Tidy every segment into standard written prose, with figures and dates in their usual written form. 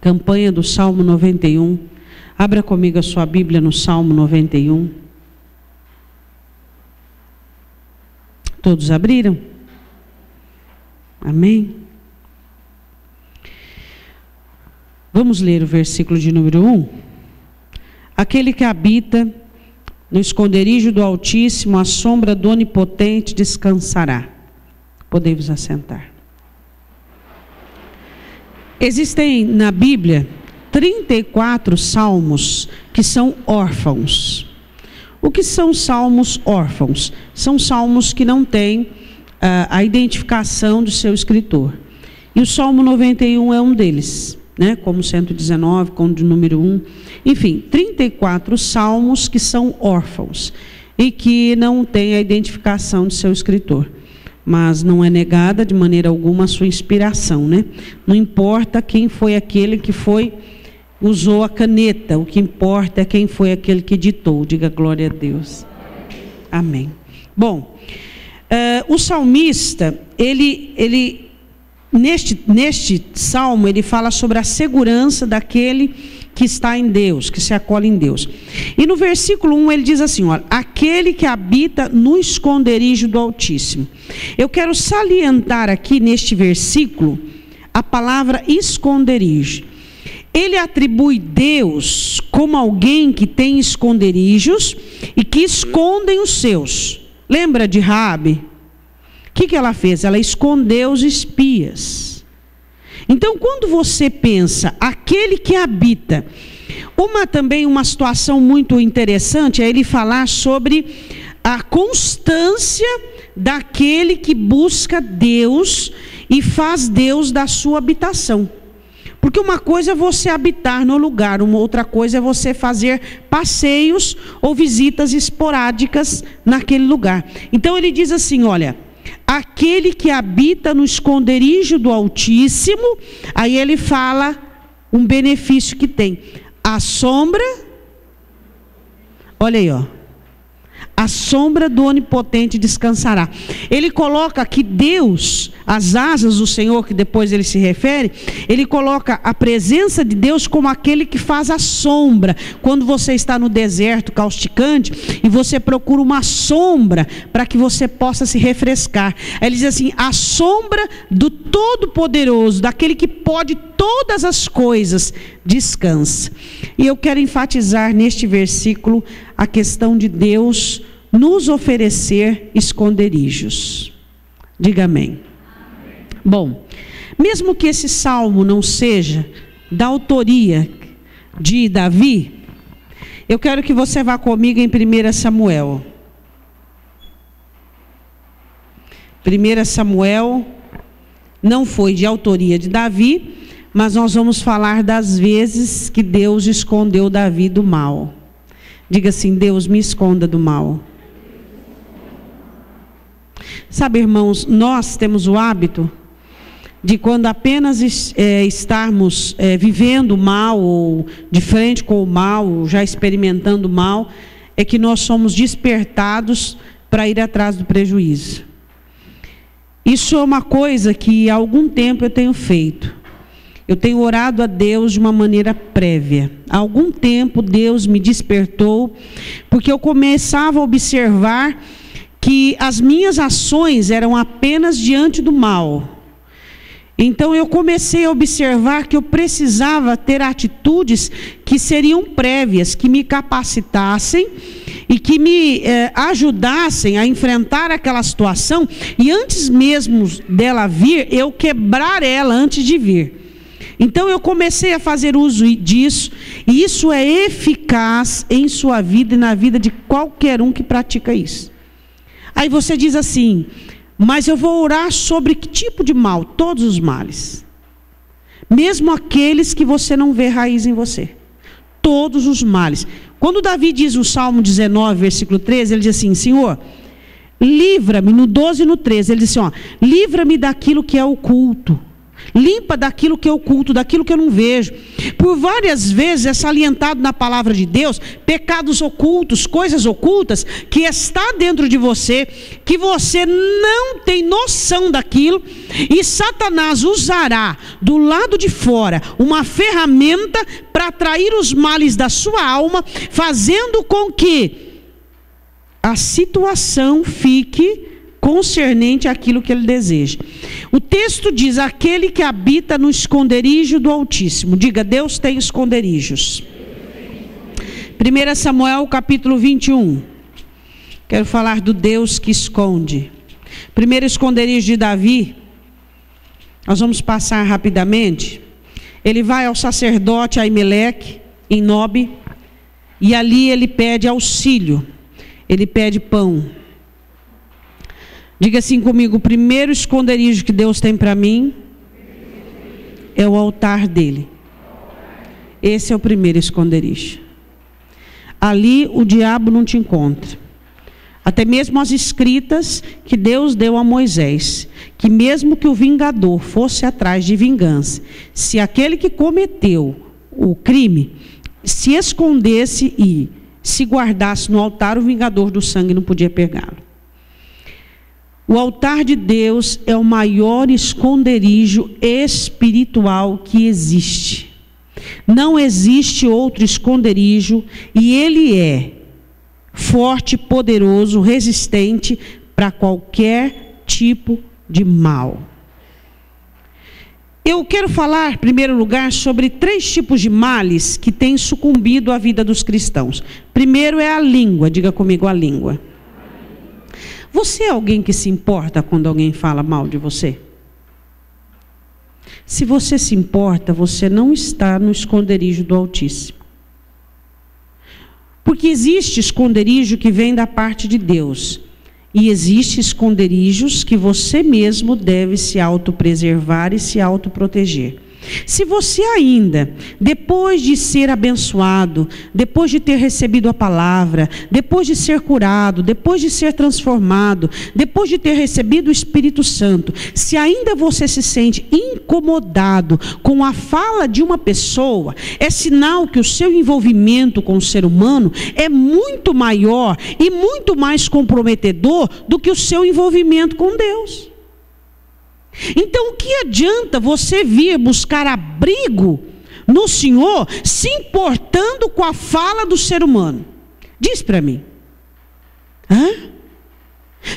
Campanha do Salmo 91. Abra comigo a sua Bíblia no Salmo 91. Todos abriram? Amém? Vamos ler o versículo de número 1. Aquele que habita no esconderijo do Altíssimo, à sombra do Onipotente descansará. Podemos assentar. Existem na Bíblia 34 salmos que são órfãos. O que são salmos órfãos? São salmos que não têm a identificação do seu escritor. E o Salmo 91 é um deles, né? Como 119, como de número 1. Enfim, 34 salmos que são órfãos e que não têm a identificação de seu escritor. Mas não é negada de maneira alguma a sua inspiração, né? Não importa quem foi aquele que usou a caneta, o que importa é quem foi aquele que ditou. Diga glória a Deus. Amém. Bom, o salmista, neste salmo, ele fala sobre a segurança daquele que está em Deus, que se acolhe em Deus. E no versículo 1 ele diz assim, olha, aquele que habita no esconderijo do Altíssimo. Eu quero salientar aqui neste versículo a palavra esconderijo. Ele atribui Deus como alguém que tem esconderijos e que escondem os seus. Lembra de Raabe? O que ela fez? Ela escondeu os espias. Então, quando você pensa, aquele que habita, também uma situação muito interessante é ele falar sobre a constância daquele que busca Deus e faz Deus da sua habitação. Porque uma coisa é você habitar no lugar, uma outra coisa é você fazer passeios ou visitas esporádicas naquele lugar. Então ele diz assim, olha, aquele que habita no esconderijo do Altíssimo, aí ele fala um benefício que tem. A sombra, olha aí, ó. A sombra do Onipotente descansará. Ele coloca aqui Deus, as asas do Senhor, que depois ele se refere, ele coloca a presença de Deus como aquele que faz a sombra. Quando você está no deserto causticante e você procura uma sombra para que você possa se refrescar. Aí ele diz assim, a sombra do Todo-Poderoso, daquele que pode todas as coisas, descansa. E eu quero enfatizar neste versículo a questão de Deus nos oferecer esconderijos. Diga amém. Bom, mesmo que esse salmo não seja da autoria de Davi, eu quero que você vá comigo em 1 Samuel. 1 Samuel não foi de autoria de Davi, mas nós vamos falar das vezes que Deus escondeu Davi do mal. Diga assim, Deus me esconda do mal. Sabe, irmãos, nós temos o hábito de quando apenas estarmos vivendo o mal, ou de frente com o mal, ou já experimentando o mal, é que nós somos despertados para ir atrás do prejuízo. Isso é uma coisa que há algum tempo eu tenho feito. Eu tenho orado a Deus de uma maneira prévia. Há algum tempo Deus me despertou, porque eu começava a observar que as minhas ações eram apenas diante do mal. Então eu comecei a observar que eu precisava ter atitudes que seriam prévias, que me capacitassem e que me ajudassem a enfrentar aquela situação, e antes mesmo dela vir, eu quebrar ela antes de vir. Então eu comecei a fazer uso disso, e isso é eficaz em sua vida e na vida de qualquer um que pratica isso. Aí você diz assim, mas eu vou orar sobre que tipo de mal? Todos os males. Mesmo aqueles que você não vê raiz em você. Todos os males. Quando Davi diz no Salmo 19, versículo 13, ele diz assim, Senhor, livra-me, no 12 e no 13, ele diz assim, ó, livra-me daquilo que é oculto. Limpa daquilo que é oculto, daquilo que eu não vejo. Por várias vezes é salientado na palavra de Deus pecados ocultos, coisas ocultas que está dentro de você, que você não tem noção daquilo, e Satanás usará do lado de fora uma ferramenta para atrair os males da sua alma, fazendo com que a situação fique concernente àquilo que ele deseja. O texto diz: aquele que habita no esconderijo do Altíssimo. Diga: Deus tem esconderijos. 1 Samuel capítulo 21. Quero falar do Deus que esconde. Primeiro esconderijo de Davi. Nós vamos passar rapidamente. Ele vai ao sacerdote Aimeleque, em Nobe, e ali ele pede auxílio. Ele pede pão. Diga assim comigo: o primeiro esconderijo que Deus tem para mim é o altar dele. Esse é o primeiro esconderijo. Ali o diabo não te encontra. Até mesmo as escritas que Deus deu a Moisés, que mesmo que o vingador fosse atrás de vingança, se aquele que cometeu o crime se escondesse e se guardasse no altar, o vingador do sangue não podia pegá-lo. O altar de Deus é o maior esconderijo espiritual que existe. Não existe outro esconderijo, e ele é forte, poderoso, resistente para qualquer tipo de mal. Eu quero falar, em primeiro lugar, sobre 3 tipos de males que têm sucumbido à vida dos cristãos. Primeiro é a língua. Diga comigo: a língua. Você é alguém que se importa quando alguém fala mal de você? Se você se importa, você não está no esconderijo do Altíssimo. Porque existe esconderijo que vem da parte de Deus. E existe esconderijos que você mesmo deve se autopreservar e se autoproteger. Se você ainda, depois de ser abençoado, depois de ter recebido a palavra, depois de ser curado, depois de ser transformado, depois de ter recebido o Espírito Santo, se ainda você se sente incomodado com a fala de uma pessoa, é sinal que o seu envolvimento com o ser humano é muito maior e muito mais comprometedor do que o seu envolvimento com Deus. Então, o que adianta você vir buscar abrigo no Senhor se importando com a fala do ser humano? Diz para mim.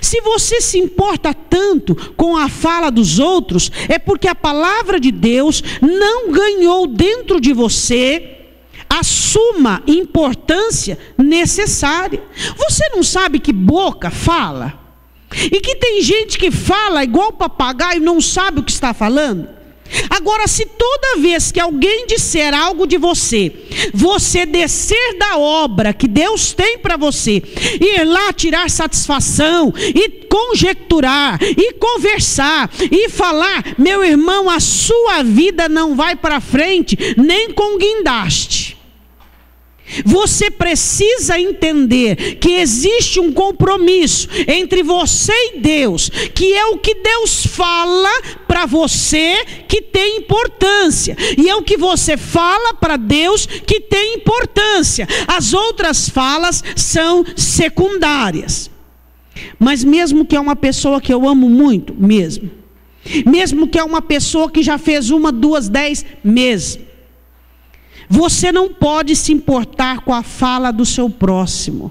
Se você se importa tanto com a fala dos outros, é porque a palavra de Deus não ganhou dentro de você a suma importância necessária. Você não sabe que boca fala? E que tem gente que fala igual papagaio e não sabe o que está falando? Agora, se toda vez que alguém disser algo de você, você descer da obra que Deus tem para você, ir lá tirar satisfação, e conjecturar, e conversar, e falar, meu irmão, a sua vida não vai para frente, nem com guindaste. Você precisa entender que existe um compromisso entre você e Deus, que é o que Deus fala para você que tem importância, e é o que você fala para Deus que tem importância. As outras falas são secundárias. Mas mesmo que é uma pessoa que eu amo muito, mesmo que é uma pessoa que já fez 1, 2, 10, mesmo, você não pode se importar com a fala do seu próximo.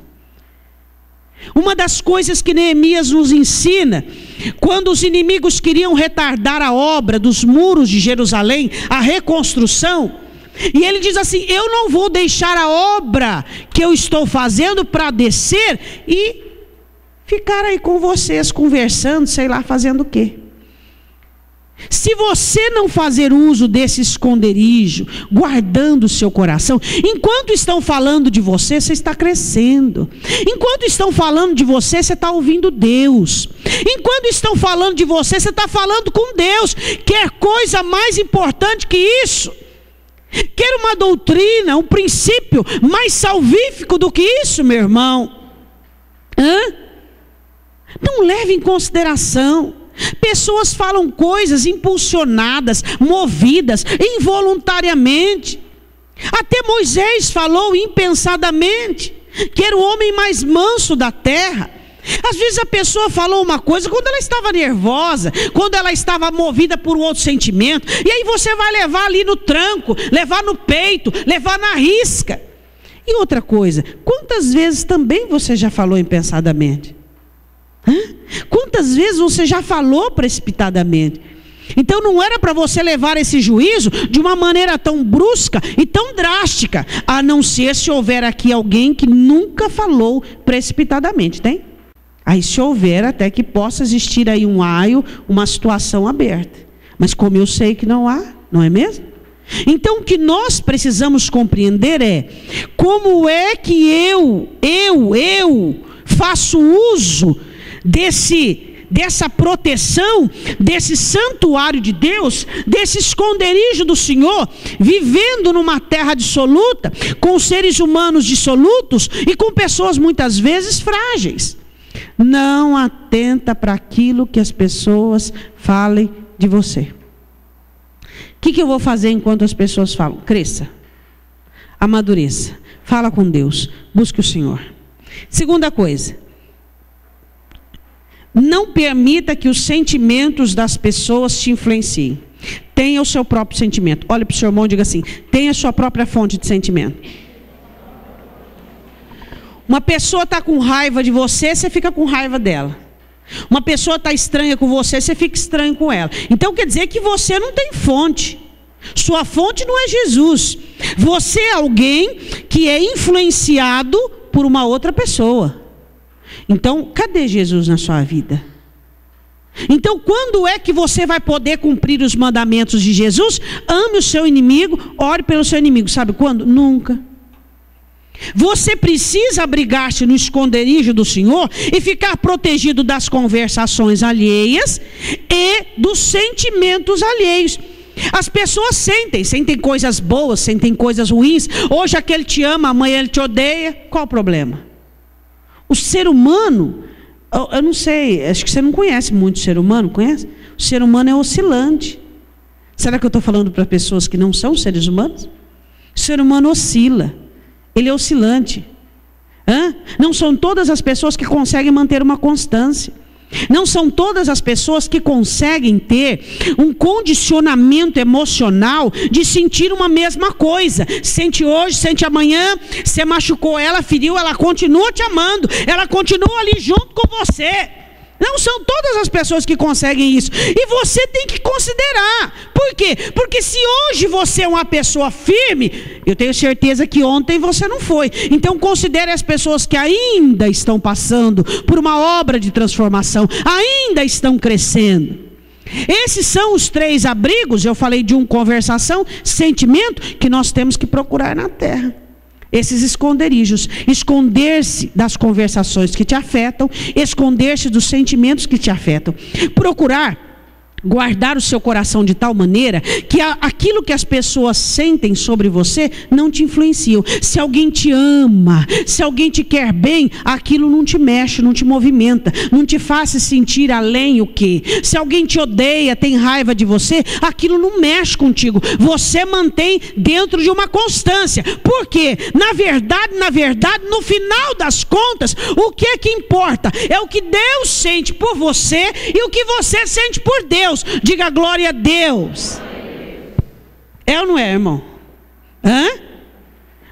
Uma das coisas que Neemias nos ensina, quando os inimigos queriam retardar a obra dos muros de Jerusalém, a reconstrução, e ele diz assim: eu não vou deixar a obra que eu estou fazendo para descer e ficar aí com vocês conversando, sei lá, fazendo o quê? Se você não fazer uso desse esconderijo, guardando o seu coração, enquanto estão falando de você, você está crescendo. Enquanto estão falando de você, você está ouvindo Deus. Enquanto estão falando de você, você está falando com Deus. Quer coisa mais importante que isso? Quer uma doutrina, um princípio mais salvífico do que isso, meu irmão? Não leve em consideração. Pessoas falam coisas impulsionadas, movidas, involuntariamente. Até Moisés falou impensadamente, que era o homem mais manso da terra. Às vezes a pessoa falou uma coisa quando ela estava nervosa, quando ela estava movida por um outro sentimento, e aí você vai levar ali no tranco, levar no peito, levar na risca. E outra coisa, quantas vezes também você já falou impensadamente? Quantas vezes você já falou precipitadamente? Então não era para você levar esse juízo de uma maneira tão brusca e tão drástica, a não ser se houver aqui alguém que nunca falou precipitadamente, tem? Aí se houver, até que possa existir aí um aio, uma situação aberta. Mas como eu sei que não há, não é mesmo? Então o que nós precisamos compreender é, como é que eu faço uso dessa proteção, desse santuário de Deus, desse esconderijo do Senhor, vivendo numa terra dissoluta, com seres humanos dissolutos e com pessoas muitas vezes frágeis. Não atenta para aquilo que as pessoas falem de você. O que eu vou fazer enquanto as pessoas falam? Cresça, amadureça, fala com Deus, busque o Senhor. Segunda coisa, não permita que os sentimentos das pessoas te influenciem. Tenha o seu próprio sentimento. Olhe para o seu irmão e diga assim: tenha a sua própria fonte de sentimento. Uma pessoa está com raiva de você, você fica com raiva dela. Uma pessoa está estranha com você, você fica estranho com ela. Então quer dizer que você não tem fonte. Sua fonte não é Jesus. Você é alguém que é influenciado por uma outra pessoa. Então, cadê Jesus na sua vida? Então, quando é que você vai poder cumprir os mandamentos de Jesus? Ame o seu inimigo, ore pelo seu inimigo. Sabe quando? Nunca. Você precisa abrigar-se no esconderijo do Senhor e ficar protegido das conversações alheias e dos sentimentos alheios. As pessoas sentem coisas boas, sentem coisas ruins. Hoje aquele te ama, amanhã ele te odeia. Qual o problema? O ser humano, eu não sei, acho que você não conhece muito o ser humano, conhece? O ser humano é oscilante. Será que eu estou falando para pessoas que não são seres humanos? O ser humano oscila, ele é oscilante. Não são todas as pessoas que conseguem manter uma constância. Não são todas as pessoas que conseguem ter um condicionamento emocional de sentir uma mesma coisa. Sente hoje, sente amanhã. Você machucou ela, feriu, ela continua te amando. Ela continua ali junto com você. Não são todas as pessoas que conseguem isso. E você tem que considerar. Por quê? Porque se hoje você é uma pessoa firme, eu tenho certeza que ontem você não foi. Então considere as pessoas que ainda estão passando por uma obra de transformação, ainda estão crescendo. Esses são os 3 abrigos, eu falei de conversação, sentimento, que nós temos que procurar na terra. Esses esconderijos, esconder-se das conversações que te afetam, esconder-se dos sentimentos que te afetam, procurar guardar o seu coração de tal maneira que aquilo que as pessoas sentem sobre você não te influencia. Se alguém te ama, se alguém te quer bem, aquilo não te mexe, não te movimenta, não te faz se sentir além o quê? Se alguém te odeia, tem raiva de você, aquilo não mexe contigo. Você mantém dentro de uma constância. Por quê? Na verdade, no final das contas, o que é que importa? É o que Deus sente por você e o que você sente por Deus. Diga glória a Deus. É ou não é, irmão?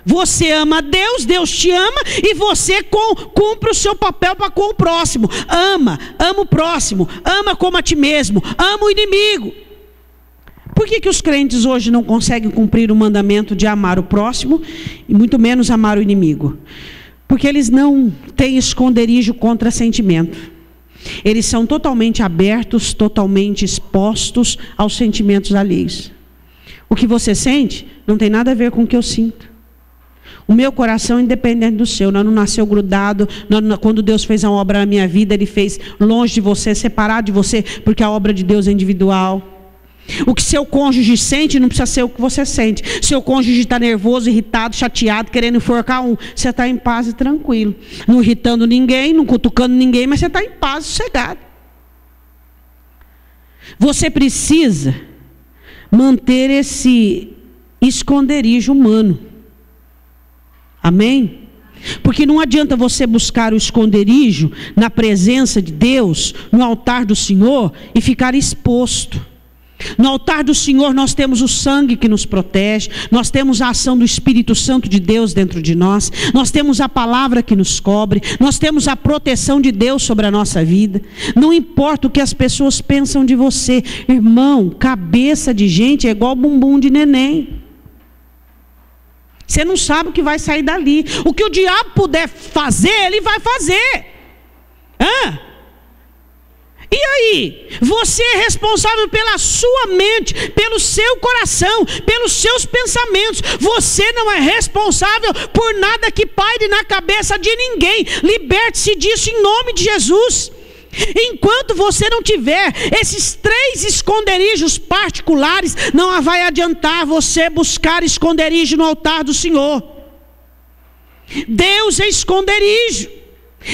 Você ama Deus, Deus te ama, e você cumpre o seu papel para com o próximo. Ama o próximo, ama como a ti mesmo, ama o inimigo. Por que os crentes hoje não conseguem cumprir o mandamento de amar o próximo e muito menos amar o inimigo? Porque eles não têm esconderijo contra sentimento. Eles são totalmente abertos, totalmente expostos aos sentimentos alheios. O que você sente não tem nada a ver com o que eu sinto. O meu coração é independente do seu. Não nasceu grudado. Quando Deus fez a obra na minha vida, Ele fez longe de você, separado de você, porque a obra de Deus é individual. O que seu cônjuge sente não precisa ser o que você sente. Seu cônjuge está nervoso, irritado, chateado, querendo enforcar você está em paz e tranquilo. Não irritando ninguém, não cutucando ninguém, mas você está em paz e sossegado. Você precisa manter esse esconderijo humano. Amém? Porque não adianta você buscar o esconderijo na presença de Deus, no altar do Senhor, e ficar exposto. No altar do Senhor nós temos o sangue que nos protege, nós temos a ação do Espírito Santo de Deus dentro de nós, nós temos a palavra que nos cobre, nós temos a proteção de Deus sobre a nossa vida. Não importa o que as pessoas pensam de você, irmão, cabeça de gente é igual bumbum de neném. Você não sabe o que vai sair dali. O que o diabo puder fazer, ele vai fazer. E aí? Você é responsável pela sua mente, pelo seu coração, pelos seus pensamentos. Você não é responsável por nada que paire na cabeça de ninguém. Liberte-se disso em nome de Jesus. Enquanto você não tiver esses 3 esconderijos particulares, não vai adiantar você buscar esconderijo no altar do Senhor. Deus é esconderijo.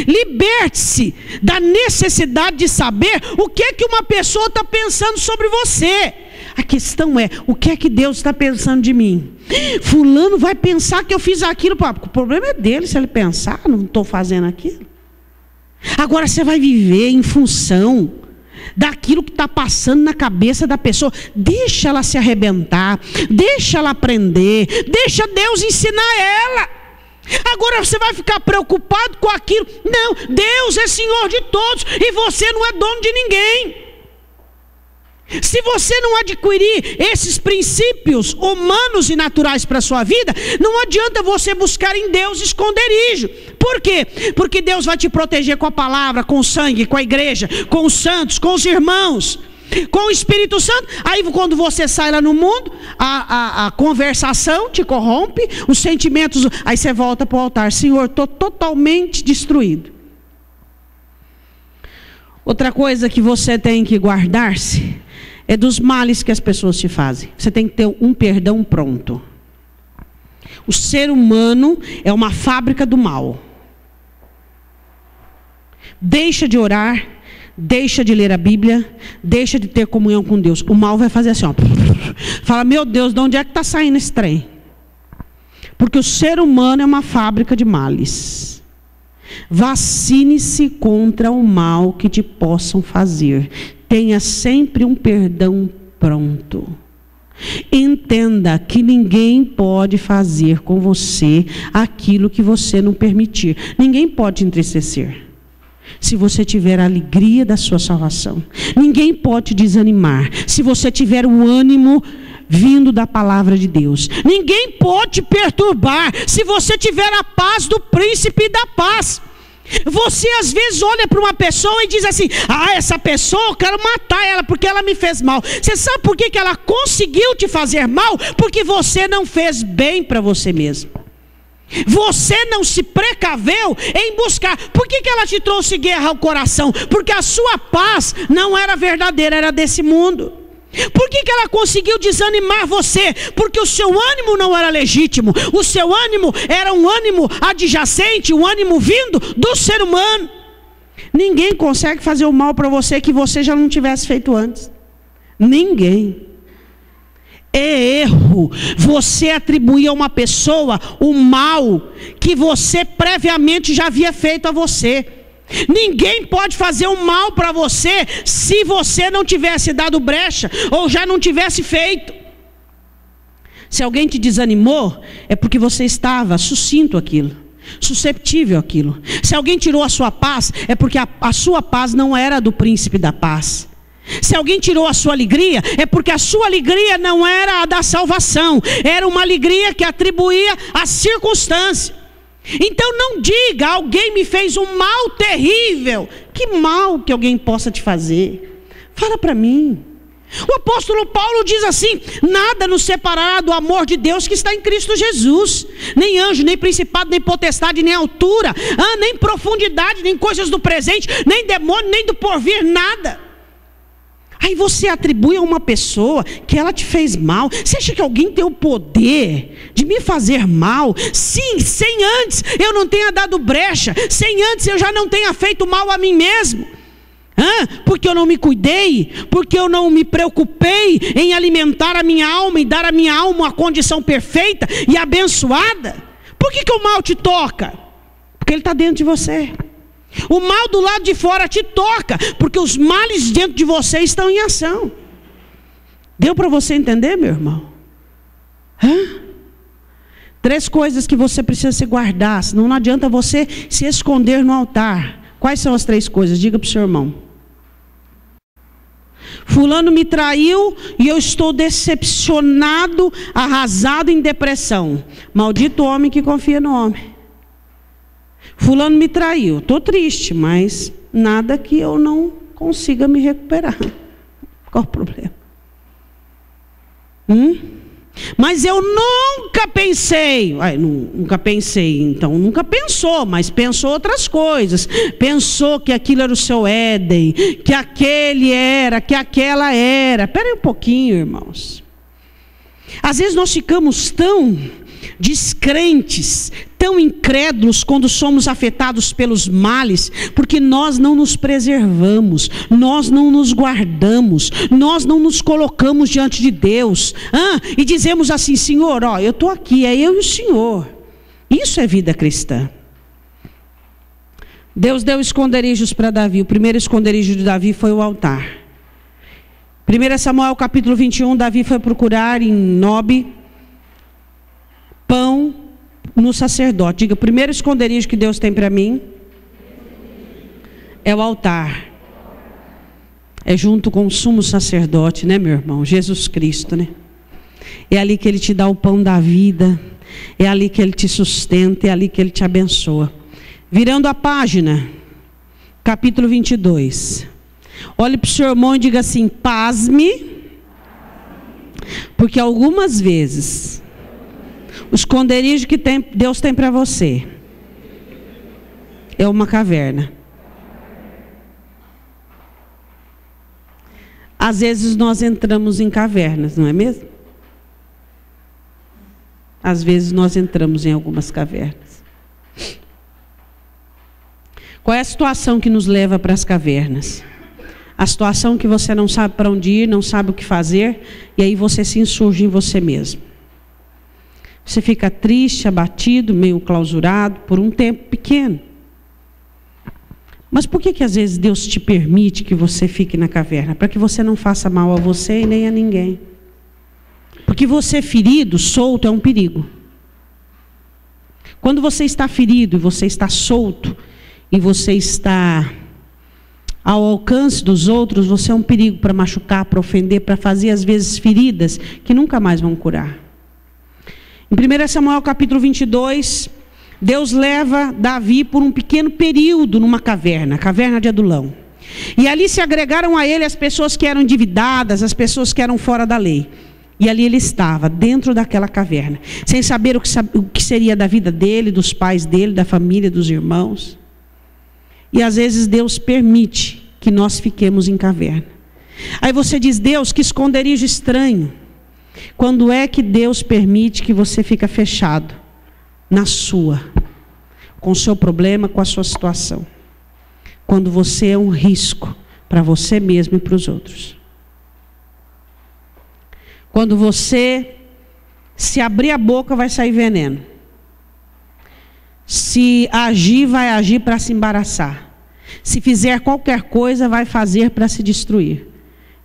Liberte-se da necessidade de saber o que é que uma pessoa está pensando sobre você. A questão é, o que é que Deus está pensando de mim? Fulano vai pensar que eu fiz aquilo. O problema é dele, se ele pensar, não estou fazendo aquilo. Agora você vai viver em função daquilo que está passando na cabeça da pessoa. Deixa ela se arrebentar, deixa ela aprender, deixa Deus ensinar ela. Agora você vai ficar preocupado com aquilo. Não, Deus é Senhor de todos e você não é dono de ninguém. Se você não adquirir esses princípios humanos e naturais para a sua vida, não adianta você buscar em Deus esconderijo. Por quê? Porque Deus vai te proteger com a palavra, com o sangue, com a igreja, com os santos, com os irmãos, com o Espírito Santo. Aí quando você sai lá no mundo, a conversação te corrompe, os sentimentos, aí você volta para o altar. Senhor, estou totalmente destruído. Outra coisa que você tem que guardar-se é dos males que as pessoas te fazem. Você tem que ter um perdão pronto. O ser humano é uma fábrica do mal. Deixa de orar, deixa de ler a Bíblia, deixa de ter comunhão com Deus. O mal vai fazer assim, ó. Fala, meu Deus, de onde é que está saindo esse trem? Porque o ser humano é uma fábrica de males. Vacine-se contra o mal que te possam fazer. Tenha sempre um perdão pronto. Entenda que ninguém pode fazer com você aquilo que você não permitir. Ninguém pode te entristecer se você tiver a alegria da sua salvação. Ninguém pode te desanimar se você tiver o ânimo vindo da palavra de Deus. Ninguém pode te perturbar se você tiver a paz do príncipe da paz. Você às vezes olha para uma pessoa e diz assim, essa pessoa eu quero matar ela porque ela me fez mal. Você sabe por que ela conseguiu te fazer mal? Porque você não fez bem para você mesmo. Você não se precaveu em buscar. Por que ela te trouxe guerra ao coração? Porque a sua paz não era verdadeira, era desse mundo. Por que ela conseguiu desanimar você? Porque o seu ânimo não era legítimo. O seu ânimo era um ânimo adjacente, um ânimo vindo do ser humano. Ninguém consegue fazer o mal para você que você já não tivesse feito antes. Ninguém. É erro você atribuir a uma pessoa o mal que você previamente já havia feito a você. Ninguém pode fazer um mal para você se você não tivesse dado brecha ou já não tivesse feito. Se alguém te desanimou, é porque você estava sucinto àquilo, susceptível àquilo. Se alguém tirou a sua paz, é porque a sua paz não era do príncipe da paz. Se alguém tirou a sua alegria, é porque a sua alegria não era a da salvação, era uma alegria que atribuía à circunstância. Então não diga, alguém me fez um mal terrível. Que mal que alguém possa te fazer? Fala para mim. O apóstolo Paulo diz assim, nada nos separará do amor de Deus que está em Cristo Jesus. Nem anjo, nem principado, nem potestade, nem altura, nem profundidade, nem coisas do presente, nem demônio, nem do porvir, nada. Aí você atribui a uma pessoa que ela te fez mal. Você acha que alguém tem o poder de me fazer mal? Sim, sem antes eu não tenha dado brecha, sem antes eu já não tenha feito mal a mim mesmo. Porque eu não me cuidei, porque eu não me preocupei em alimentar a minha alma e dar à minha alma uma condição perfeita e abençoada. Por que o mal te toca? Porque ele está dentro de você. O mal do lado de fora te toca, porque os males dentro de você estão em ação. Deu para você entender, meu irmão? 3 coisas que você precisa se guardar, senão não adianta você se esconder no altar. Quais são as 3 coisas? Diga para o seu irmão. Fulano me traiu e eu estou decepcionado, arrasado, em depressão. Maldito homem que confia no homem. Fulano me traiu, estou triste, mas nada que eu não consiga me recuperar. Qual o problema? Mas eu nunca pensei. Nunca pensei, então nunca pensou, mas pensou outras coisas. Pensou que aquilo era o seu Éden, que aquele era, que aquela era. Espera aí um pouquinho, irmãos. Às vezes nós ficamos tão descrentes, tão incrédulos quando somos afetados pelos males, porque nós não nos preservamos, nós não nos guardamos, nós não nos colocamos diante de Deus, e dizemos assim: Senhor, eu estou aqui, é eu e o Senhor. Isso é vida cristã. Deus deu esconderijos para Davi. O primeiro esconderijo de Davi foi o altar. 1 Samuel capítulo 21, Davi foi procurar em Nob pão no sacerdote. Diga: o primeiro esconderijo que Deus tem para mim é o altar. É junto com o sumo sacerdote, né, meu irmão? Jesus Cristo, né? É ali que Ele te dá o pão da vida. É ali que Ele te sustenta. É ali que Ele te abençoa. Virando a página, capítulo 22. Olhe para o seu irmão e diga assim: pasme, porque algumas vezes o esconderijo que Deus tem para você é uma caverna. Às vezes nós entramos em cavernas, não é mesmo? Às vezes nós entramos em algumas cavernas. Qual é a situação que nos leva para as cavernas? A situação que você não sabe para onde ir, não sabe o que fazer, e aí você se insurge em você mesmo. Você fica triste, abatido, meio clausurado, por um tempo pequeno. Mas por que às vezes Deus te permite que você fique na caverna? Para que você não faça mal a você e nem a ninguém. Porque você ferido, solto, é um perigo. Quando você está ferido e você está solto, e você está ao alcance dos outros, você é um perigo para machucar, para ofender, para fazer às vezes feridas que nunca mais vão curar. Em 1 Samuel capítulo 22, Deus leva Davi por um pequeno período numa caverna, a caverna de Adulão. E ali se agregaram a ele as pessoas que eram endividadas, as pessoas que eram fora da lei. E ali ele estava, dentro daquela caverna, sem saber o que seria da vida dele, dos pais dele, da família, dos irmãos. E às vezes Deus permite que nós fiquemos em caverna. Aí você diz: Deus, que esconderijo estranho. Quando é que Deus permite que você fica fechado na sua, com o seu problema, com a sua situação? Quando você é um risco para você mesmo e para os outros. Quando você se abrir a boca, vai sair veneno. Se agir, vai agir para se embaraçar. Se fizer qualquer coisa, vai fazer para se destruir.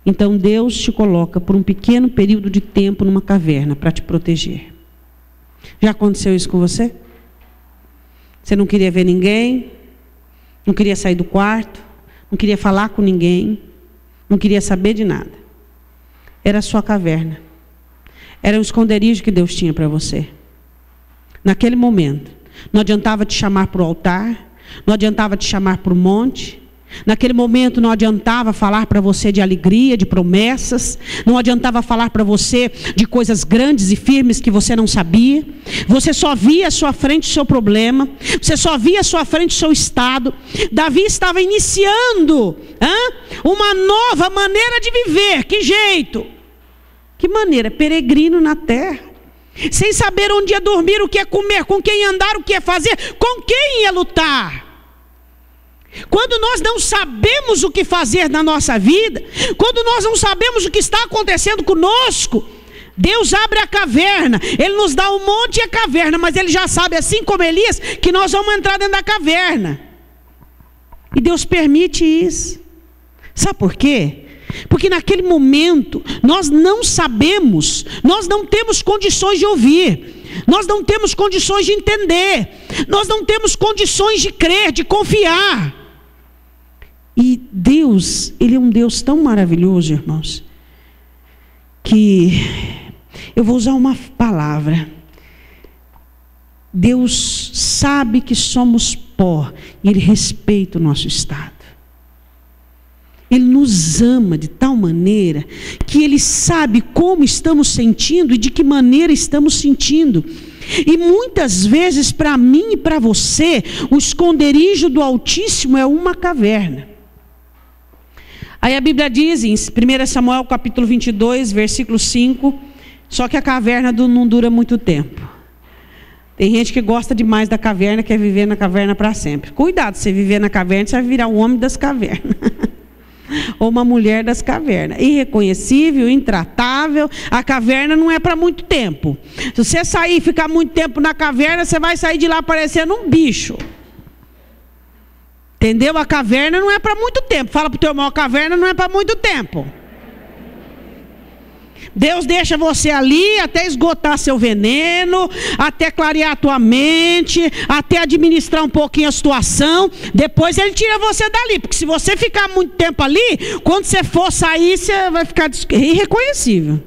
Então Deus te coloca por um pequeno período de tempo numa caverna para te proteger. Já aconteceu isso com você? Você não queria ver ninguém, não queria sair do quarto, não queria falar com ninguém, não queria saber de nada. Era a sua caverna. Era um esconderijo que Deus tinha para você. Naquele momento, não adiantava te chamar para o altar, não adiantava te chamar para o monte. Naquele momento não adiantava falar para você de alegria, de promessas. Não adiantava falar para você de coisas grandes e firmes que você não sabia. Você só via à sua frente o seu problema. Você só via à sua frente o seu estado. Davi estava iniciando uma nova maneira de viver. Que jeito? Que maneira? Peregrino na terra. Sem saber onde ia dormir, o que ia comer, com quem ia andar, o que ia fazer, com quem ia lutar. quando nós não sabemos o que fazer na nossa vida, quando nós não sabemos o que está acontecendo conosco, Deus abre a caverna, Ele nos dá um monte de caverna, mas Ele já sabe, assim como Elias, que nós vamos entrar dentro da caverna. E Deus permite isso. Sabe por quê? Porque naquele momento nós não sabemos, nós não temos condições de ouvir, nós não temos condições de entender, nós não temos condições de crer, de confiar. E Deus, Ele é um Deus tão maravilhoso, irmãos, que eu vou usar uma palavra. Deus sabe que somos pó e Ele respeita o nosso estado. Ele nos ama de tal maneira que Ele sabe como estamos sentindo e de que maneira estamos sentindo. E muitas vezes, para mim e para você, o esconderijo do Altíssimo é uma caverna. Aí a Bíblia diz em 1 Samuel capítulo 22, versículo 5, só que a caverna não dura muito tempo. Tem gente que gosta demais da caverna, quer viver na caverna para sempre. Cuidado, se você viver na caverna, você vai virar um homem das cavernas. Ou uma mulher das cavernas. Irreconhecível, intratável. A caverna não é para muito tempo. Se você sair e ficar muito tempo na caverna, você vai sair de lá parecendo um bicho. Entendeu? A caverna não é para muito tempo. Fala para o teu irmão, a caverna não é para muito tempo. Deus deixa você ali até esgotar seu veneno, até clarear a tua mente, até administrar um pouquinho a situação. Depois Ele tira você dali, porque se você ficar muito tempo ali, quando você for sair, você vai ficar irreconhecível.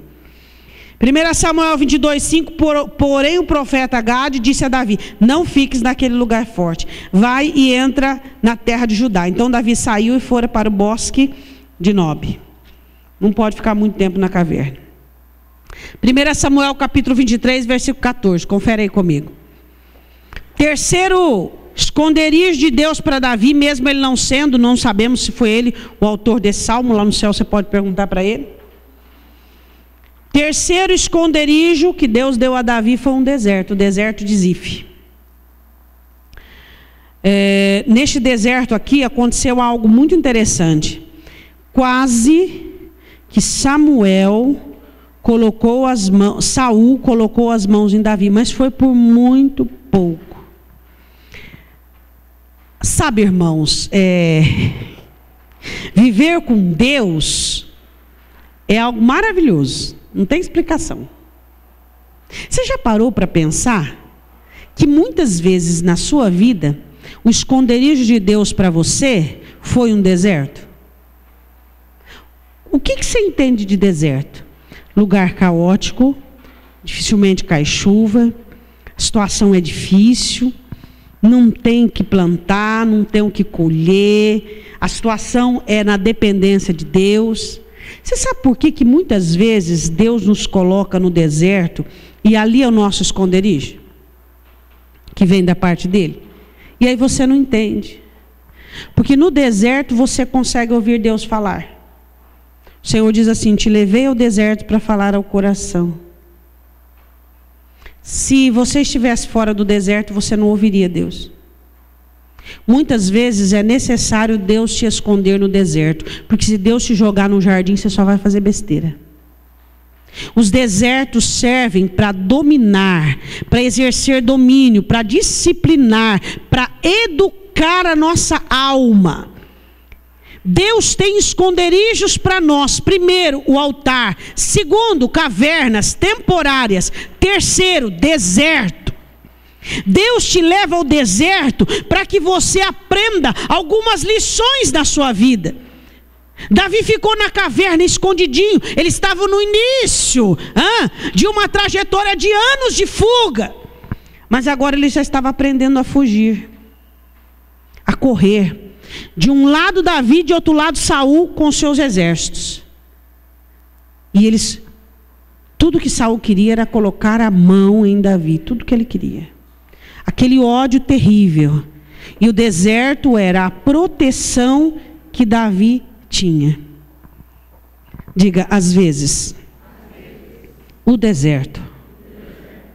1 Samuel 22, 5, porém o profeta Gade disse a Davi, não fiques naquele lugar forte, vai e entra na terra de Judá. Então Davi saiu e fora para o bosque de Nob. Não pode ficar muito tempo na caverna. 1 Samuel capítulo 23, versículo 14, confere aí comigo. Terceiro esconderijo de Deus para Davi, mesmo ele não sendo, não sabemos se foi ele o autor desse salmo, lá no céu você pode perguntar para ele. Terceiro esconderijo que Deus deu a Davi foi um deserto, o deserto de Zif. Neste deserto aqui aconteceu algo muito interessante. Quase que Saul colocou as mãos em Davi, mas foi por muito pouco. Sabe, irmãos, viver com Deus é algo maravilhoso, não tem explicação. Você já parou para pensar que muitas vezes na sua vida o esconderijo de Deus para você foi um deserto? O que você entende de deserto? Lugar caótico, dificilmente cai chuva, a situação é difícil, não tem o que plantar, não tem o que colher, a situação é na dependência de Deus. Você sabe por que muitas vezes Deus nos coloca no deserto e ali é o nosso esconderijo? Que vem da parte dele. E aí você não entende. Porque no deserto você consegue ouvir Deus falar. O Senhor diz assim, te levei ao deserto para falar ao coração. Se você estivesse fora do deserto, você não ouviria Deus. Muitas vezes é necessário Deus te esconder no deserto, porque se Deus te jogar no jardim, você só vai fazer besteira. Os desertos servem para dominar, para exercer domínio, para disciplinar, para educar a nossa alma. Deus tem esconderijos para nós. Primeiro, o altar. Segundo, cavernas temporárias. Terceiro, deserto. Deus te leva ao deserto para que você aprenda algumas lições da sua vida. Davi ficou na caverna escondidinho. Ele estava no início de uma trajetória de anos de fuga. Mas agora ele já estava aprendendo a fugir, a correr. De um lado Davi, de outro lado Saul com seus exércitos. E tudo que Saul queria era colocar a mão em Davi, tudo que ele queria. Aquele ódio terrível. E o deserto era a proteção que Davi tinha. Diga, às vezes, o deserto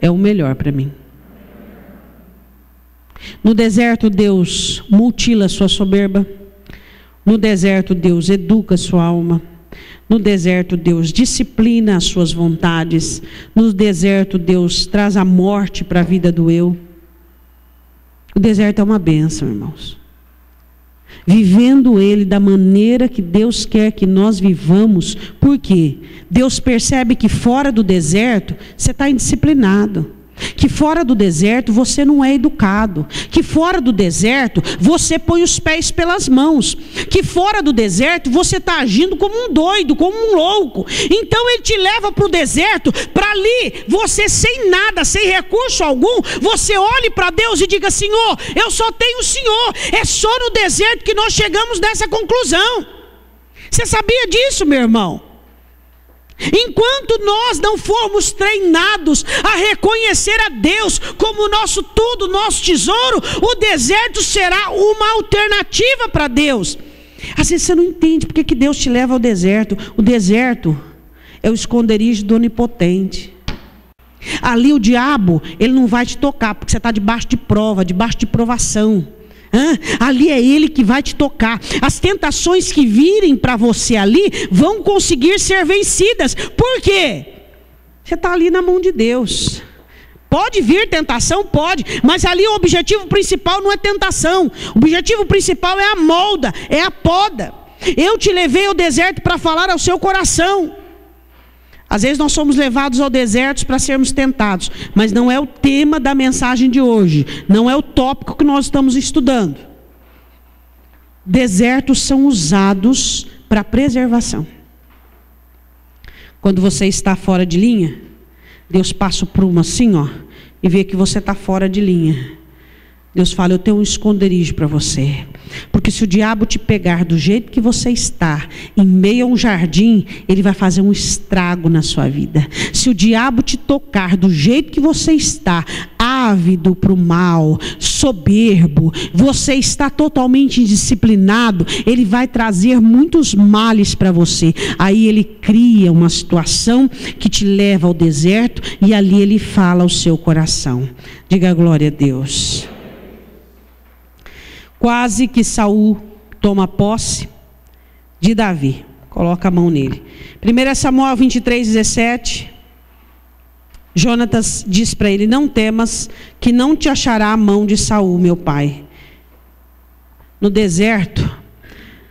é o melhor para mim. No deserto, Deus mutila a sua soberba. No deserto, Deus educa a sua alma. No deserto, Deus disciplina as suas vontades. No deserto, Deus traz a morte para a vida do eu. O deserto é uma bênção, irmãos. Vivendo ele da maneira que Deus quer que nós vivamos. Por quê? Deus percebe que fora do deserto você está indisciplinado. Que fora do deserto você não é educado. Que fora do deserto você põe os pés pelas mãos. Que fora do deserto você está agindo como um doido, como um louco. Então ele te leva para o deserto, para ali você sem nada, sem recurso algum, você olhe para Deus e diga: Senhor, eu só tenho o Senhor. É só no deserto que nós chegamos nessa conclusão. Você sabia disso, meu irmão? Enquanto nós não formos treinados a reconhecer a Deus como nosso tudo, nosso tesouro, o deserto será uma alternativa para Deus. Às vezes você não entende porque que Deus te leva ao deserto. O deserto é o esconderijo do onipotente. Ali o diabo, ele não vai te tocar, porque você está debaixo de prova, debaixo de provação. Ali é ele que vai te tocar. As tentações que virem para você ali vão conseguir ser vencidas. Por quê? Você está ali na mão de Deus. Pode vir tentação? Pode. Mas ali o objetivo principal não é tentação. O objetivo principal é a molda, é a poda. Eu te levei ao deserto para falar ao seu coração. Às vezes nós somos levados ao deserto para sermos tentados, mas não é o tema da mensagem de hoje, não é o tópico que nós estamos estudando. Desertos são usados para preservação. Quando você está fora de linha, Deus passa o prumo assim, ó, e vê que você está fora de linha. Deus fala: eu tenho um esconderijo para você. Porque se o diabo te pegar do jeito que você está, em meio a um jardim, ele vai fazer um estrago na sua vida. Se o diabo te tocar do jeito que você está, ávido para o mal, soberbo, você está totalmente indisciplinado, ele vai trazer muitos males para você. Aí ele cria uma situação que te leva ao deserto, e ali ele fala ao seu coração. Diga glória a Deus. Quase que Saul toma posse de Davi. Coloca a mão nele. 1 Samuel 23:17. Jonatas diz para ele: não temas, que não te achará a mão de Saul, meu pai. No deserto,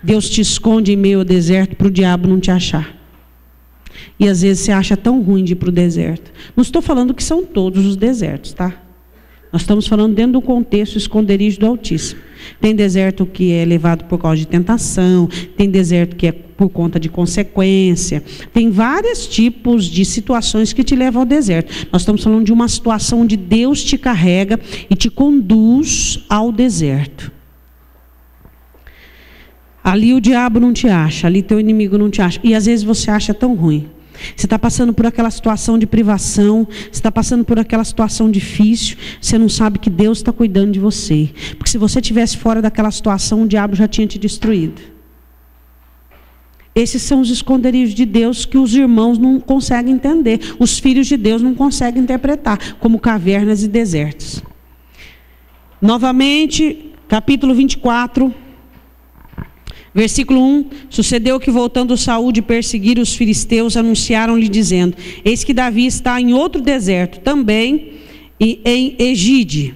Deus te esconde em meio ao deserto para o diabo não te achar. E às vezes você acha tão ruim de ir para o deserto. Não estou falando que são todos os desertos, tá? Nós estamos falando dentro do contexto esconderijo do Altíssimo. Tem deserto que é levado por causa de tentação, tem deserto que é por conta de consequência, tem vários tipos de situações que te levam ao deserto. Nós estamos falando de uma situação onde Deus te carrega e te conduz ao deserto. Ali o diabo não te acha, ali teu inimigo não te acha, e às vezes você acha tão ruim. Você está passando por aquela situação de privação, você está passando por aquela situação difícil, você não sabe que Deus está cuidando de você. Porque se você estivesse fora daquela situação, o diabo já tinha te destruído. Esses são os esconderijos de Deus que os irmãos não conseguem entender, os filhos de Deus não conseguem interpretar, como cavernas e desertos. Novamente, capítulo 24... Versículo 1, sucedeu que voltando Saul de perseguir os filisteus, anunciaram-lhe dizendo: eis que Davi está em outro deserto, também em Egide.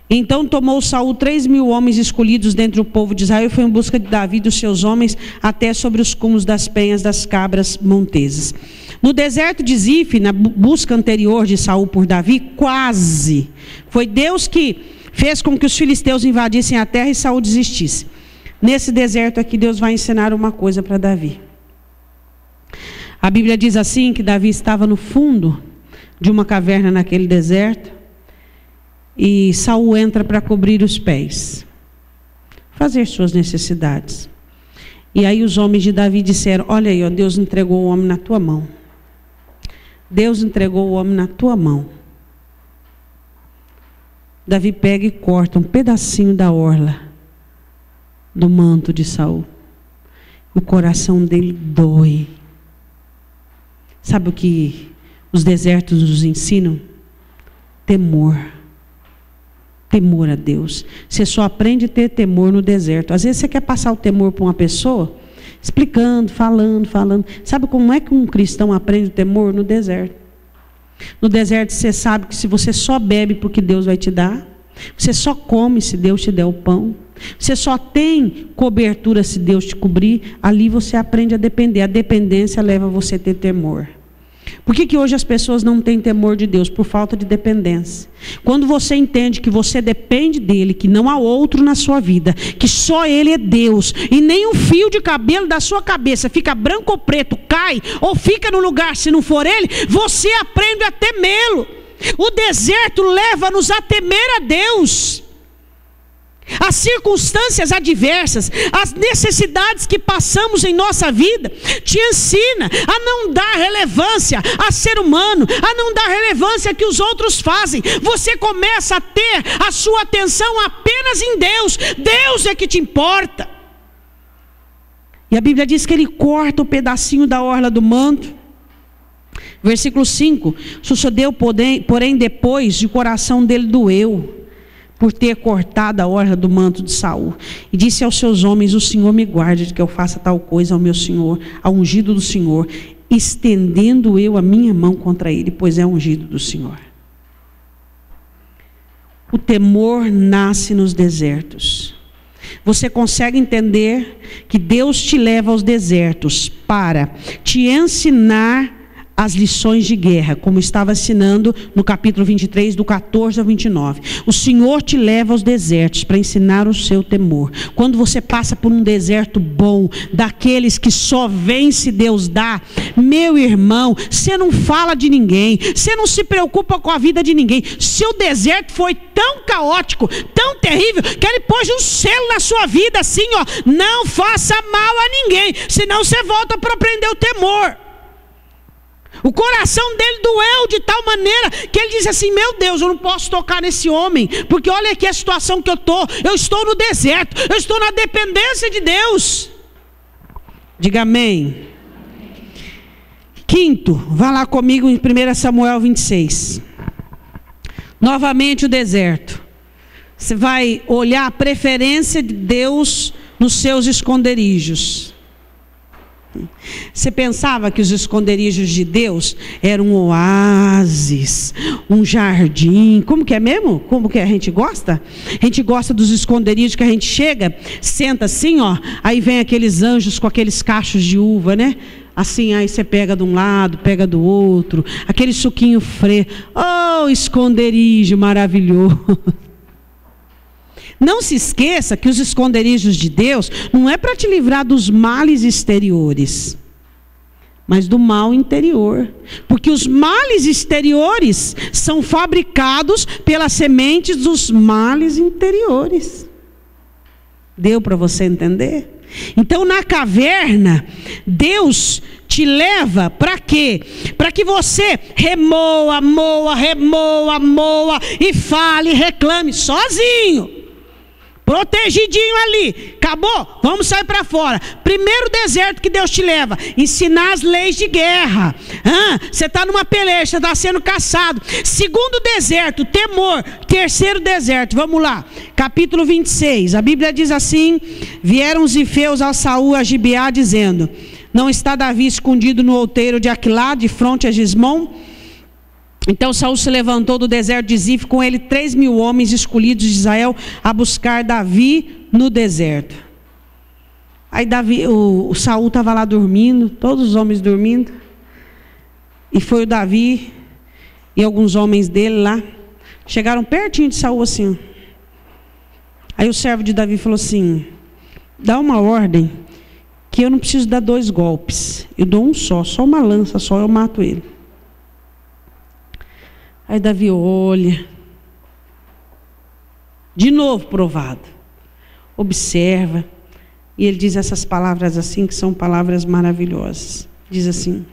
Então tomou Saul 3.000 homens escolhidos dentre o povo de Israel e foi em busca de Davi e dos seus homens até sobre os cumos das penhas das cabras monteses. No deserto de Zif, na busca anterior de Saul por Davi, quase foi Deus que fez com que os filisteus invadissem a terra e Saul desistisse. Nesse deserto aqui, Deus vai ensinar uma coisa para Davi. A Bíblia diz assim, que Davi estava no fundo de uma caverna naquele deserto, e Saul entra para cobrir os pés, fazer suas necessidades. E aí os homens de Davi disseram: olha aí, ó, Deus entregou o homem na tua mão. Deus entregou o homem na tua mão. Davi pega e corta um pedacinho da orla do manto de Saul. O coração dele dói. Sabe o que os desertos nos ensinam? Temor. Temor a Deus. Você só aprende a ter temor no deserto. Às vezes você quer passar o temor para uma pessoa, explicando, falando. Sabe como é que um cristão aprende o temor? No deserto. No deserto você sabe que se você só bebe porque Deus vai te dar, você só come se Deus te der o pão, você só tem cobertura se Deus te cobrir, ali você aprende a depender. A dependência leva você a ter temor. Por que hoje as pessoas não têm temor de Deus? Por falta de dependência. Quando você entende que você depende dele, que não há outro na sua vida, que só ele é Deus, e nem um fio de cabelo da sua cabeça fica branco ou preto, cai ou fica no lugar se não for ele, você aprende a temê-lo. O deserto leva-nos a temer a Deus. As circunstâncias adversas, as necessidades que passamos em nossa vida, te ensina a não dar relevância a ser humano, a não dar relevância que os outros fazem. Você começa a ter a sua atenção apenas em Deus. Deus é que te importa. E a Bíblia diz que ele corta o pedacinho da orla do manto. Versículo 5: sucedeu, porém, depois de o coração dele doeu por ter cortado a orla do manto de Saul, e disse aos seus homens: o Senhor me guarde de que eu faça tal coisa ao meu Senhor, ao ungido do Senhor, estendendo eu a minha mão contra ele, pois é ungido do Senhor. O temor nasce nos desertos. Você consegue entender que Deus te leva aos desertos para te ensinar as lições de guerra, como estava ensinando no capítulo 23, do 14 ao 29. O Senhor te leva aos desertos para ensinar o seu temor. Quando você passa por um deserto bom, daqueles que só vence Deus dá, meu irmão, você não fala de ninguém, você não se preocupa com a vida de ninguém. Seu deserto foi tão caótico, tão terrível, que ele pôs um selo na sua vida assim, ó: não faça mal a ninguém, senão você volta para aprender o temor. O coração dele doeu de tal maneira que ele disse assim: meu Deus, eu não posso tocar nesse homem, porque olha aqui a situação que eu estou no deserto, eu estou na dependência de Deus. Diga amém. Quinto, vá lá comigo em 1 Samuel 26. Novamente o deserto. Você vai olhar a preferência de Deus nos seus esconderijos. Você pensava que os esconderijos de Deus eram um oásis, um jardim? Como que é mesmo? Como que a gente gosta? A gente gosta dos esconderijos que a gente chega, senta assim, ó, aí vem aqueles anjos com aqueles cachos de uva, né? Assim, aí você pega de um lado, pega do outro, aquele suquinho fresco. Oh, esconderijo maravilhoso! Não se esqueça que os esconderijos de Deus não é para te livrar dos males exteriores, mas do mal interior. Porque os males exteriores são fabricados pelas sementes dos males interiores. Deu para você entender? Então, na caverna, Deus te leva para quê? Para que você remoa e fale, reclame sozinho. Protegidinho ali, acabou, vamos sair para fora. Primeiro deserto que Deus te leva: ensinar as leis de guerra. Você está numa peleja, está sendo caçado. Segundo deserto, temor. Terceiro deserto, vamos lá, capítulo 26, a Bíblia diz assim: vieram os ifeus a Saul a Gibeá, dizendo: não está Davi escondido no outeiro de Aquilá, de fronte a Gismom? Então Saul se levantou do deserto de Zif, com ele 3.000 homens escolhidos de Israel, a buscar Davi no deserto. Aí o Saul estava lá dormindo, todos os homens dormindo, e foi o Davi e alguns homens dele lá, chegaram pertinho de Saul assim. Aí o servo de Davi falou assim: dá uma ordem, que eu não preciso dar 2 golpes, eu dou um só uma lança só, eu mato ele. Aí Davi olha, de novo provado, observa, e ele diz essas palavras assim, que são palavras maravilhosas. Diz assim,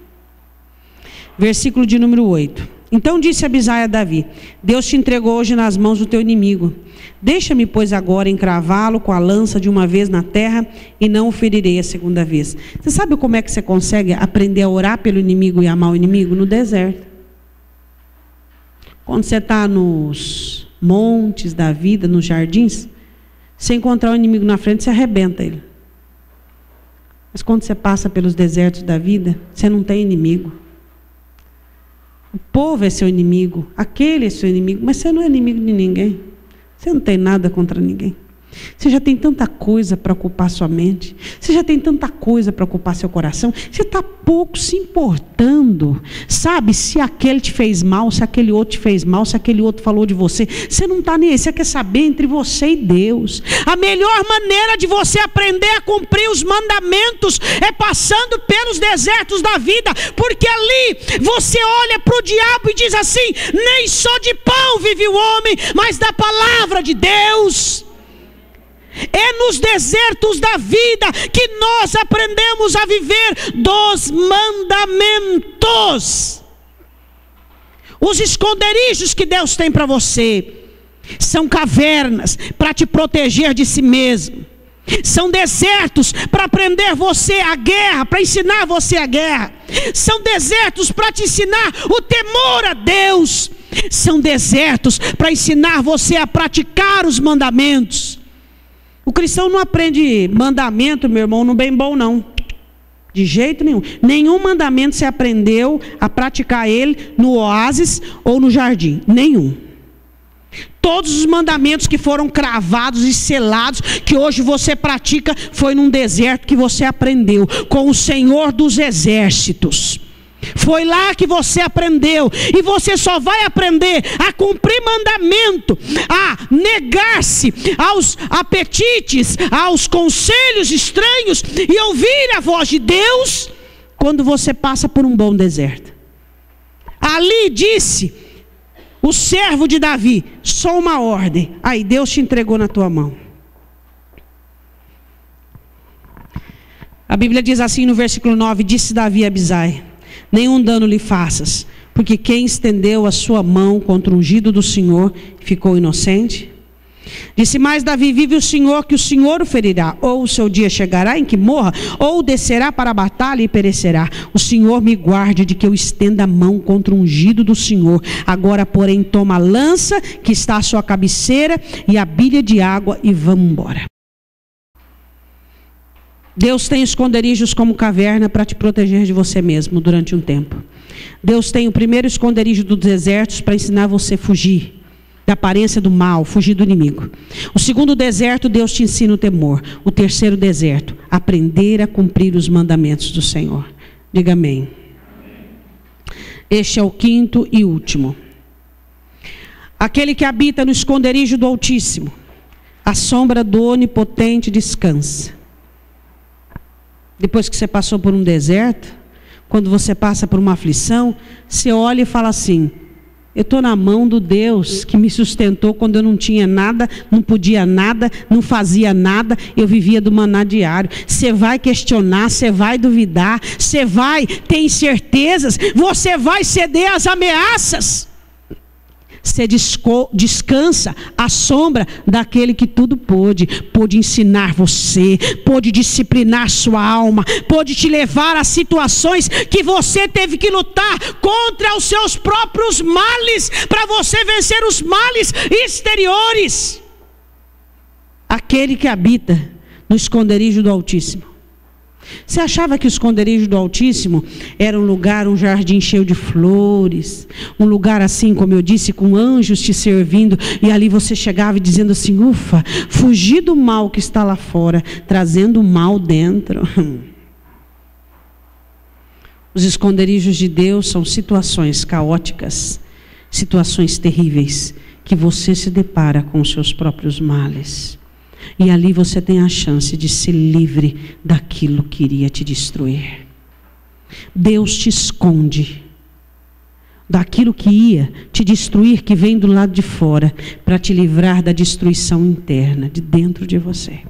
versículo de número 8: então disse Abisai a Davi: Deus te entregou hoje nas mãos do teu inimigo. Deixa-me, pois, agora encravá-lo com a lança de uma vez na terra, e não o ferirei a segunda vez. Você sabe como é que você consegue aprender a orar pelo inimigo e amar o inimigo? No deserto. Quando você está nos montes da vida, nos jardins, você encontrar o inimigo na frente, você arrebenta ele. Mas quando você passa pelos desertos da vida, você não tem inimigo. O povo é seu inimigo, aquele é seu inimigo, mas você não é inimigo de ninguém. Você não tem nada contra ninguém. Você já tem tanta coisa para ocupar sua mente. Você já tem tanta coisa para ocupar seu coração. Você está pouco se importando. Sabe, se aquele te fez mal, se aquele outro te fez mal, se aquele outro falou de você. Você não está nem aí. Você quer saber entre você e Deus. A melhor maneira de você aprender a cumprir os mandamentos é passando pelos desertos da vida. Porque ali você olha para o diabo e diz assim: nem só de pão vive o homem, mas da palavra de Deus. É nos desertos da vida que nós aprendemos a viver dos mandamentos. Os esconderijos que Deus tem para você são cavernas para te proteger de si mesmo. São desertos para aprender você a guerra, para ensinar você a guerra. São desertos para te ensinar o temor a Deus. São desertos para ensinar você a praticar os mandamentos. O cristão não aprende mandamento, meu irmão, no bem bom não. De jeito nenhum. Nenhum mandamento você aprendeu a praticar ele no oásis ou no jardim. Nenhum. Todos os mandamentos que foram cravados e selados, que hoje você pratica, foi num deserto que você aprendeu com o Senhor dos Exércitos. Foi lá que você aprendeu. E você só vai aprender a cumprir mandamento, a negar-se aos apetites, aos conselhos estranhos e ouvir a voz de Deus, quando você passa por um bom deserto. Ali disse o servo de Davi: só uma ordem. Aí Deus te entregou na tua mão. A Bíblia diz assim no versículo 9: disse Davi a Abisai: nenhum dano lhe faças, porque quem estendeu a sua mão contra o ungido do Senhor ficou inocente. Disse mais Davi: vive o Senhor, que o Senhor o ferirá, ou o seu dia chegará em que morra, ou descerá para a batalha e perecerá. O Senhor me guarde de que eu estenda a mão contra o ungido do Senhor. Agora, porém, toma a lança que está à sua cabeceira e a bilha de água e vamos embora. Deus tem esconderijos como caverna para te proteger de você mesmo durante um tempo. Deus tem o primeiro esconderijo dos desertos para ensinar você a fugir da aparência do mal, fugir do inimigo. O segundo deserto, Deus te ensina o temor. O terceiro deserto, aprender a cumprir os mandamentos do Senhor. Diga amém. Este é o quinto e último. Aquele que habita no esconderijo do Altíssimo, a sombra do Onipotente descansa. Depois que você passou por um deserto, quando você passa por uma aflição, você olha e fala assim: eu estou na mão do Deus que me sustentou quando eu não tinha nada, não podia nada, não fazia nada, eu vivia do maná diário. Você vai questionar, você vai duvidar, você vai ter incertezas, você vai ceder às ameaças. Você descansa à sombra daquele que tudo pôde ensinar você, pôde disciplinar sua alma, pôde te levar a situações que você teve que lutar contra os seus próprios males, para você vencer os males exteriores. Aquele que habita no esconderijo do Altíssimo. Você achava que o esconderijo do Altíssimo era um lugar, um jardim cheio de flores, um lugar assim, como eu disse, com anjos te servindo, e ali você chegava e dizendo assim: ufa, fugi do mal que está lá fora, trazendo o mal dentro. Os esconderijos de Deus são situações caóticas, situações terríveis, que você se depara com os seus próprios males. E ali você tem a chance de ser livre daquilo que iria te destruir. Deus te esconde daquilo que ia te destruir, que vem do lado de fora, para te livrar da destruição interna, de dentro de você.